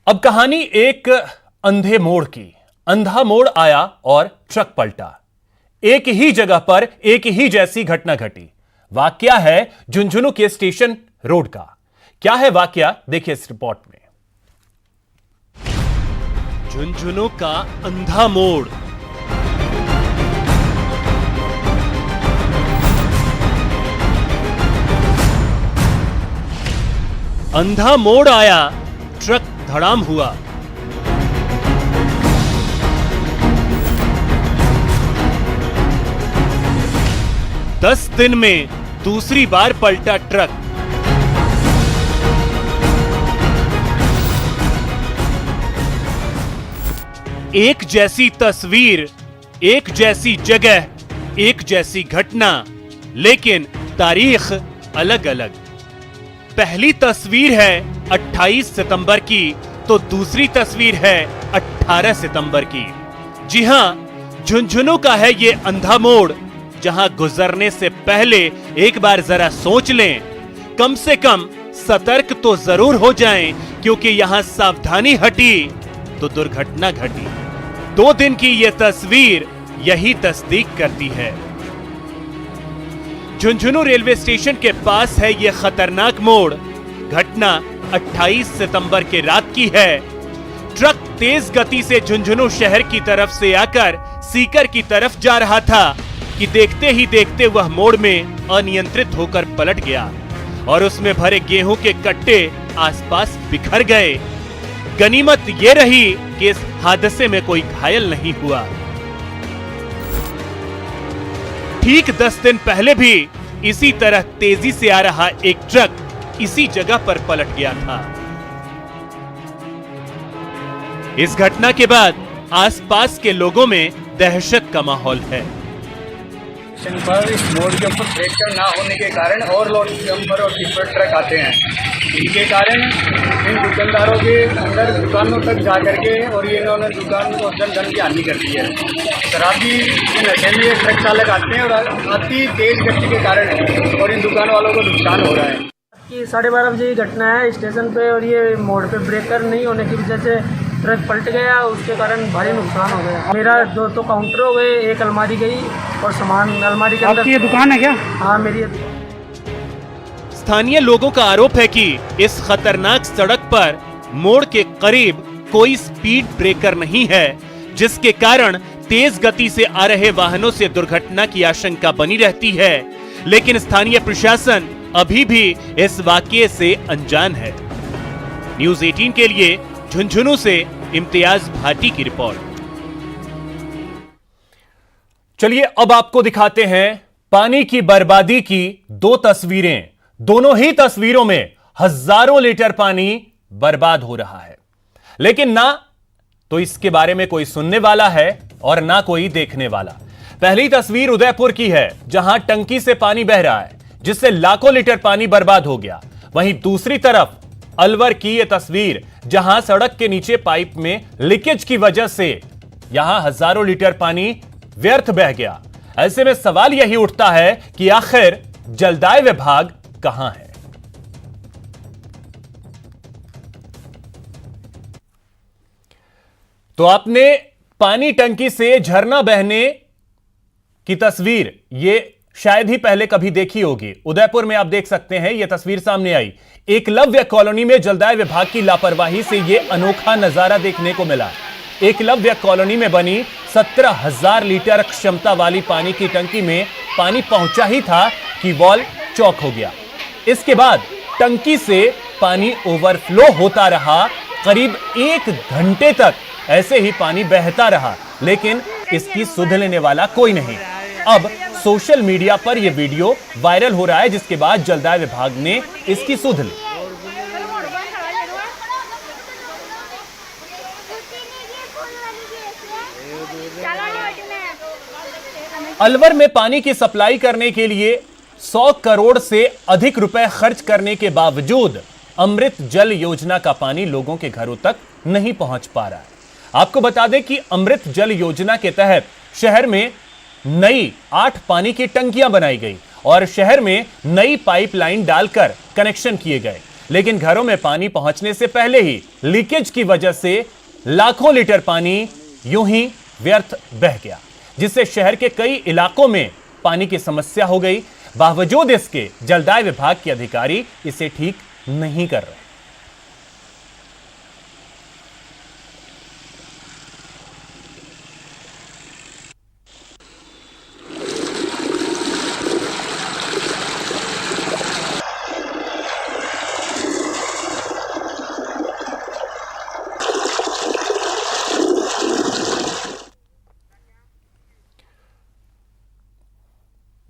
अब कहानी एक अंधे मोड़ की। अंधा मोड़ आया और ट्रक पलटा। एक ही जगह पर एक ही जैसी घटना घटी। वाकया है झुंझुनू के स्टेशन रोड का। क्या है वाकया, देखिए इस रिपोर्ट में। झुंझुनू का अंधा मोड़। अंधा मोड़ आया, ट्रक धड़ाम हुआ। दस दिन में दूसरी बार पलटा ट्रक। एक जैसी तस्वीर, एक जैसी जगह, एक जैसी घटना, लेकिन तारीख अलग अलग। पहली तस्वीर है 28 सितंबर की, तो दूसरी तस्वीर है 18 सितंबर की। जी हां, झुंझुनू का है ये अंधा मोड़, जहां गुजरने से पहले एक बार जरा सोच लें, कम से कम सतर्क तो जरूर हो जाएं, क्योंकि यहां सावधानी हटी तो दुर्घटना घटी। 2 दिन की यह तस्वीर यही तस्दीक करती है। झुंझुनू रेलवे स्टेशन के पास है यह खतरनाक मोड़। घटना 28 सितंबर के रात की है। ट्रक तेज गति से झुंझुनू शहर की तरफ से आकर सीकर की तरफ जा रहा था कि देखते ही देखते वह मोड़ में अनियंत्रित होकर पलट गया और उसमें भरे गेहूं के कट्टे आसपास बिखर गए। गनीमत यह रही कि इस हादसे में कोई घायल नहीं हुआ। ठीक 10 दिन पहले भी इसी तरह तेजी से आ रहा एक ट्रक इसी जगह पर पलट गया था। इस घटना के बाद आसपास के लोगों में दहशत का माहौल है। पर इस मोड़ के ऊपर ब्रेकर ना होने के कारण और लोग डंपर और टिप्पर ट्रक आते हैं। इनके कारण इन दुकानदारों के अंदर दुकानों तक जा करके और ये इन्होंने दुकान को धन की हानि कर दी है। शराबी नशे में ये ट्रक चालक आते हैं और अति तेज गति के कारण और इन दुकान वालों को नुकसान हो रहा है। कि 12:30 बजे ये घटना है स्टेशन पे, और ये मोड़ पे ब्रेकर नहीं होने की वजह से ट्रक पलट गया। उसके कारण भारी नुकसान हो गया। मेरा 2 काउंटर हो गए, एक अलमारी गई और सामान अलमारी के अंदर। आपकी ये दुकान है क्या? हाँ, मेरी। स्थानीय लोगों का आरोप है कि इस खतरनाक सड़क पर मोड़ के करीब कोई स्पीड ब्रेकर नहीं है, जिसके कारण तेज गति से आ रहे वाहनों से दुर्घटना की आशंका बनी रहती है। लेकिन स्थानीय प्रशासन अभी भी इस वाकये से अनजान है। न्यूज़ 18 के लिए झुंझुनू से इम्तियाज भाटी की रिपोर्ट। चलिए अब आपको दिखाते हैं पानी की बर्बादी की 2 तस्वीरें। दोनों ही तस्वीरों में हजारों लीटर पानी बर्बाद हो रहा है, लेकिन ना तो इसके बारे में कोई सुनने वाला है और ना कोई देखने वाला। पहली तस्वीर उदयपुर की है, जहां टंकी से पानी बह रहा है, जिससे लाखों लीटर पानी बर्बाद हो गया। वहीं दूसरी तरफ अलवर की यह तस्वीर, जहां सड़क के नीचे पाइप में लीकेज की वजह से यहां हजारों लीटर पानी व्यर्थ बह गया। ऐसे में सवाल यही उठता है कि आखिर जलदाय विभाग कहां है? तो आपने पानी टंकी से झरना बहने की तस्वीर ये शायद ही पहले कभी देखी होगी। उदयपुर में आप देख सकते हैं, यह तस्वीर सामने आई। एकलव्य कॉलोनी में जलदाय विभाग की लापरवाही से यह अनोखा नजारा देखने को मिला। एकलव्य कॉलोनी में बनी 17,000 लीटर क्षमता वाली पानी की टंकी में पानी पहुंचा ही था कि वॉल चौक हो गया। इसके बाद टंकी से पानी ओवरफ्लो होता रहा। करीब 1 घंटे तक ऐसे ही पानी बहता रहा, लेकिन इसकी सुध लेने वाला कोई नहीं। अब सोशल मीडिया पर यह वीडियो वायरल हो रहा है, जिसके बाद जलदाय विभाग ने इसकी सुध ली। अलवर में पानी की सप्लाई करने के लिए 100 करोड़ से अधिक रुपए खर्च करने के बावजूद अमृत जल योजना का पानी लोगों के घरों तक नहीं पहुंच पा रहा है। आपको बता दें कि अमृत जल योजना के तहत शहर में नई 8 पानी की टंकियां बनाई गई और शहर में नई पाइपलाइन डालकर कनेक्शन किए गए, लेकिन घरों में पानी पहुंचने से पहले ही लीकेज की वजह से लाखों लीटर पानी यूं ही व्यर्थ बह गया, जिससे शहर के कई इलाकों में पानी की समस्या हो गई। बावजूद इसके जलदाय विभाग के अधिकारी इसे ठीक नहीं कर रहे।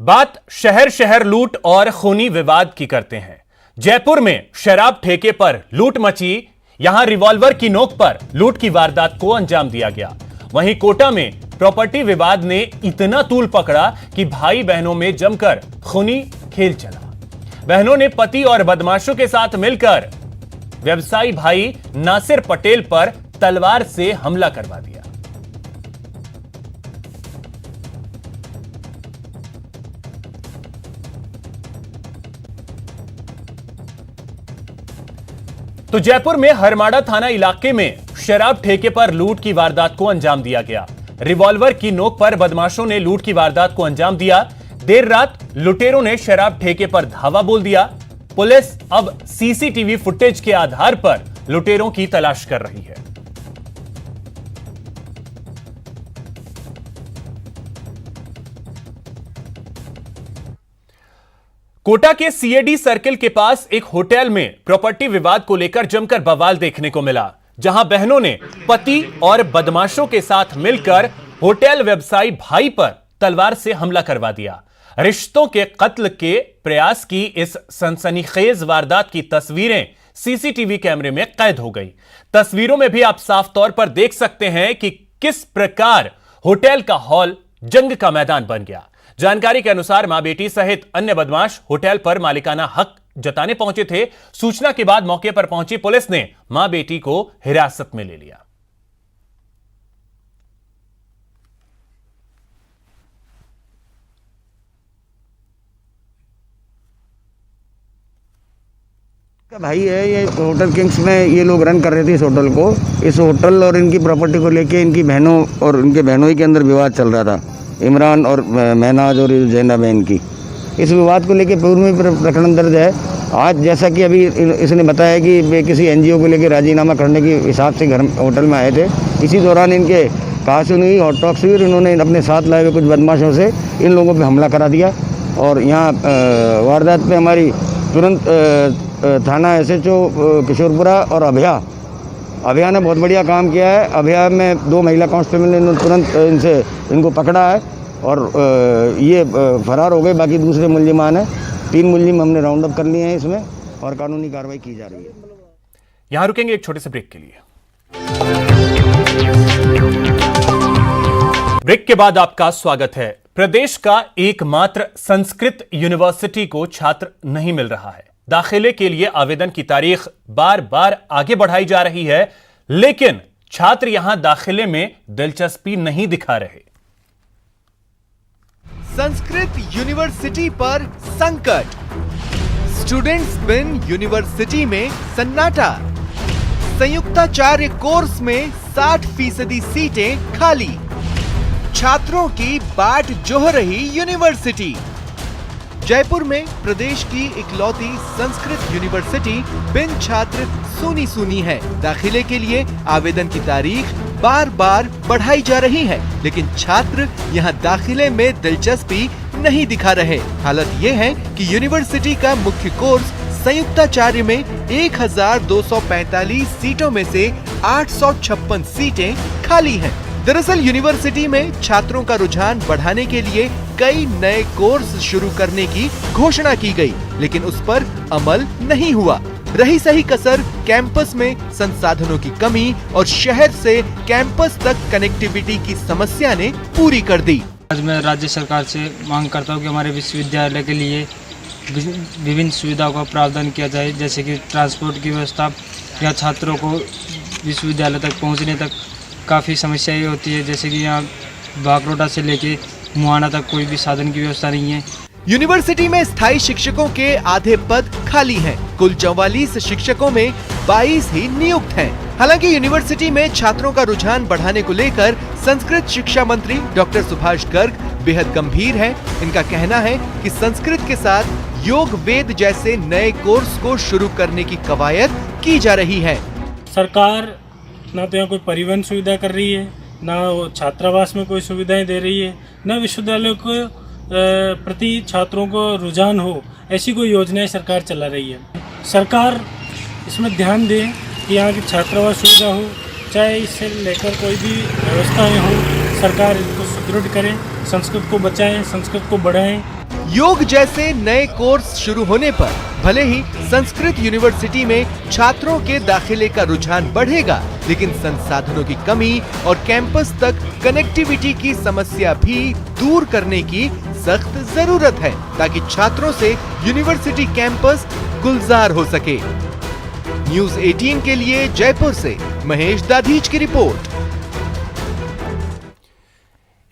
बात शहर शहर लूट और खूनी विवाद की करते हैं। जयपुर में शराब ठेके पर लूट मची, यहां रिवॉल्वर की नोक पर लूट की वारदात को अंजाम दिया गया। वहीं कोटा में प्रॉपर्टी विवाद ने इतना तूल पकड़ा कि भाई बहनों में जमकर खूनी खेल चला। बहनों ने पति और बदमाशों के साथ मिलकर व्यवसायी भाई नासिर पटेल पर तलवार से हमला करवा दिया। तो जयपुर में हरमाड़ा थाना इलाके में शराब ठेके पर लूट की वारदात को अंजाम दिया गया। रिवॉल्वर की नोक पर बदमाशों ने लूट की वारदात को अंजाम दिया। देर रात लुटेरों ने शराब ठेके पर धावा बोल दिया। पुलिस अब सीसीटीवी फुटेज के आधार पर लुटेरों की तलाश कर रही है। कोटा के सीएडी सर्किल के पास एक होटल में प्रॉपर्टी विवाद को लेकर जमकर बवाल देखने को मिला, जहां बहनों ने पति और बदमाशों के साथ मिलकर होटल व्यवसायी भाई पर तलवार से हमला करवा दिया। रिश्तों के कत्ल के प्रयास की इस सनसनीखेज वारदात की तस्वीरें सीसीटीवी कैमरे में कैद हो गई। तस्वीरों में भी आप साफ तौर पर देख सकते हैं कि किस प्रकार होटल का हॉल जंग का मैदान बन गया। जानकारी के अनुसार मां बेटी सहित अन्य बदमाश होटल पर मालिकाना हक जताने पहुंचे थे। सूचना के बाद मौके पर पहुंची पुलिस ने मां बेटी को हिरासत में ले लिया। भाई है ये होटल किंग्स में, ये लोग रन कर रहे थे इस होटल को। इस होटल और इनकी प्रॉपर्टी को लेके इनकी बहनों और इनके बहनों ही के अंदर विवाद चल रहा था, इमरान और महनाज और जैना बहन की। इस विवाद को लेके पूर्व में प्रकरण दर्ज है। आज जैसा कि अभी इसने बताया कि वे किसी एनजीओ को लेके राजीनामा करने के हिसाब से घर होटल में आए थे। इसी दौरान इनके कहा सुनी हुई, हॉट टॉक्स हुई और इन्होंने अपने साथ लाए हुए कुछ बदमाशों से इन लोगों पर हमला करा दिया। और यहाँ वारदात पे हमारी तुरंत थाना SHO किशोरपुरा और अभया ने बहुत बढ़िया काम किया है। अभया में 2 महिला कांस्टेबल ने तुरंत इनको पकड़ा है और ये फरार हो गए। बाकी दूसरे मुल्जिमान हैं, 3 मुल्जिम हमने राउंड अप कर लिए हैं इसमें और कानूनी कार्रवाई की जा रही है। यहां रुकेंगे एक छोटे से ब्रेक के लिए। ब्रेक के बाद आपका स्वागत है। प्रदेश का एकमात्र संस्कृत यूनिवर्सिटी को छात्र नहीं मिल रहा है। दाखिले के लिए आवेदन की तारीख बार बार आगे बढ़ाई जा रही है, लेकिन छात्र यहां दाखिले में दिलचस्पी नहीं दिखा रहे। संस्कृत यूनिवर्सिटी पर संकट, स्टूडेंट्स बिन यूनिवर्सिटी में सन्नाटा, संयुक्ताचार्य कोर्स में 60% सीटें खाली, छात्रों की बाट जोह रही यूनिवर्सिटी। जयपुर में प्रदेश की इकलौती संस्कृत यूनिवर्सिटी बिन छात्र सूनी सूनी है। दाखिले के लिए आवेदन की तारीख बार बार बढ़ाई जा रही है, लेकिन छात्र यहां दाखिले में दिलचस्पी नहीं दिखा रहे। हालत यह है कि यूनिवर्सिटी का मुख्य कोर्स संयुक्ताचार्य में 1245 सीटों में से 856 सीटें खाली हैं। दरअसल यूनिवर्सिटी में छात्रों का रुझान बढ़ाने के लिए कई नए कोर्स शुरू करने की घोषणा की गई, लेकिन उस पर अमल नहीं हुआ। रही सही कसर कैंपस में संसाधनों की कमी और शहर से कैंपस तक कनेक्टिविटी की समस्या ने पूरी कर दी। आज मैं राज्य सरकार से मांग करता हूं कि हमारे विश्वविद्यालय के लिए विभिन्न सुविधाओं का प्रावधान किया जाए, जैसे कि ट्रांसपोर्ट की व्यवस्था या छात्रों को विश्वविद्यालय तक पहुंचने तक काफ़ी समस्याएं होती है, जैसे कि यहाँ बागरोटा से लेके मुहाना तक कोई भी साधन की व्यवस्था नहीं है। यूनिवर्सिटी में स्थायी शिक्षकों के आधे पद खाली हैं। कुल 44 शिक्षकों में 22 ही नियुक्त हैं। हालांकि यूनिवर्सिटी में छात्रों का रुझान बढ़ाने को लेकर संस्कृत शिक्षा मंत्री डॉक्टर सुभाष गर्ग बेहद गंभीर हैं। इनका कहना है कि संस्कृत के साथ योग वेद जैसे नए कोर्स को शुरू करने की कवायद की जा रही है। सरकार ना तो यहाँ कोई परिवहन सुविधा कर रही है, ना छात्रावास में कोई सुविधाएं दे रही है, ना विश्वविद्यालयों को प्रति छात्रों को रुझान हो, ऐसी कोई योजनाएं सरकार चला रही है। सरकार इसमें ध्यान दे कि यहाँ की छात्रावास सुविधा हो, चाहे इससे लेकर कोई भी व्यवस्थाएं हो, सरकार इनको सुदृढ़ करे, संस्कृत को बचाएं, संस्कृत को बढ़ाएं। योग जैसे नए कोर्स शुरू होने पर भले ही संस्कृत यूनिवर्सिटी में छात्रों के दाखिले का रुझान बढ़ेगा, लेकिन संसाधनों की कमी और कैंपस तक कनेक्टिविटी की समस्या भी दूर करने की सख्त जरूरत है, ताकि छात्रों से यूनिवर्सिटी कैंपस गुलजार हो सके। न्यूज़ 18 के लिए जयपुर से महेश दाधीच की रिपोर्ट।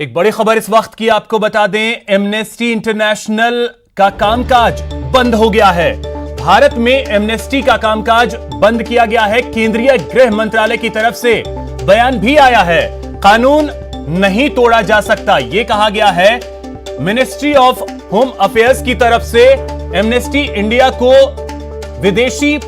एक बड़ी खबर इस वक्त की आपको बता दें, एमनेस्टी इंटरनेशनल का कामकाज बंद हो गया है। भारत में एमनेस्टी का कामकाज बंद किया गया है। केंद्रीय गृह मंत्रालय की तरफ से बयान भी आया है, कानून नहीं तोड़ा जा सकता, यह कहा गया है। मिनिस्ट्री ऑफ होम अफेयर्स की तरफ से एमनेस्टी इंडिया को विदेशी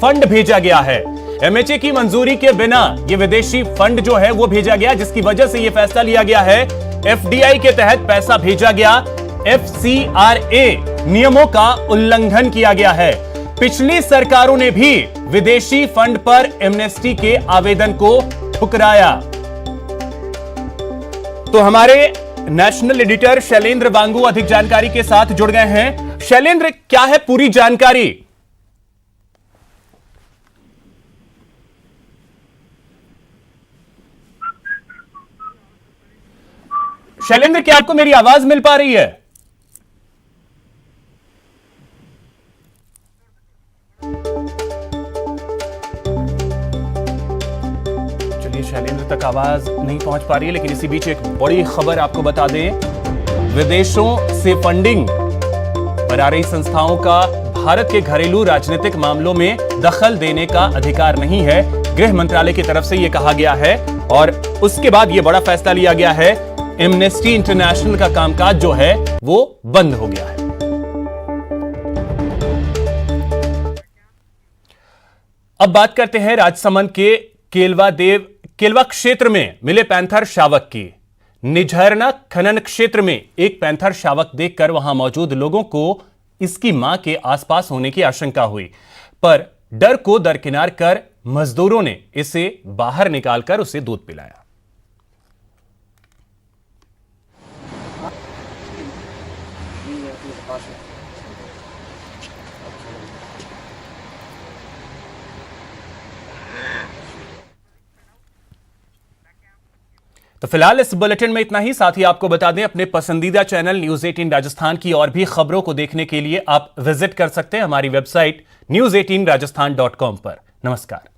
फंड भेजा गया है। एमएचए की मंजूरी के बिना यह विदेशी फंड जो है वो भेजा गया, जिसकी वजह से यह फैसला लिया गया है। एफडीआई के तहत पैसा भेजा गया, एफसीआरए नियमों का उल्लंघन किया गया है। पिछली सरकारों ने भी विदेशी फंड पर एमनेस्टी के आवेदन को ठुकराया। तो हमारे नेशनल एडिटर शैलेंद्र वांगू अधिक जानकारी के साथ जुड़ गए हैं। शैलेंद्र, क्या है पूरी जानकारी? शैलेंद्र, क्या आपको मेरी आवाज मिल पा रही है? चलिए, शैलेंद्र तक आवाज नहीं पहुंच पा रही है, लेकिन इसी बीच एक बड़ी खबर आपको बता दें। विदेशों से फंडिंग पर आ रही संस्थाओं का भारत के घरेलू राजनीतिक मामलों में दखल देने का अधिकार नहीं है, गृह मंत्रालय की तरफ से यह कहा गया है। और उसके बाद यह बड़ा फैसला लिया गया है, एमनेस्टी इंटरनेशनल का कामकाज जो है वो बंद हो गया है। अब बात करते हैं राजसमंद के केलवा क्षेत्र में मिले पैंथर शावक की। निझरना खनन क्षेत्र में एक पैंथर शावक देखकर वहां मौजूद लोगों को इसकी मां के आसपास होने की आशंका हुई, पर डर को दरकिनार कर मजदूरों ने इसे बाहर निकालकर उसे दूध पिलाया। तो फिलहाल इस बुलेटिन में इतना ही। साथ ही आपको बता दें, अपने पसंदीदा चैनल न्यूज़ 18 राजस्थान की और भी खबरों को देखने के लिए आप विजिट कर सकते हैं हमारी वेबसाइट news18rajasthan.com पर। नमस्कार।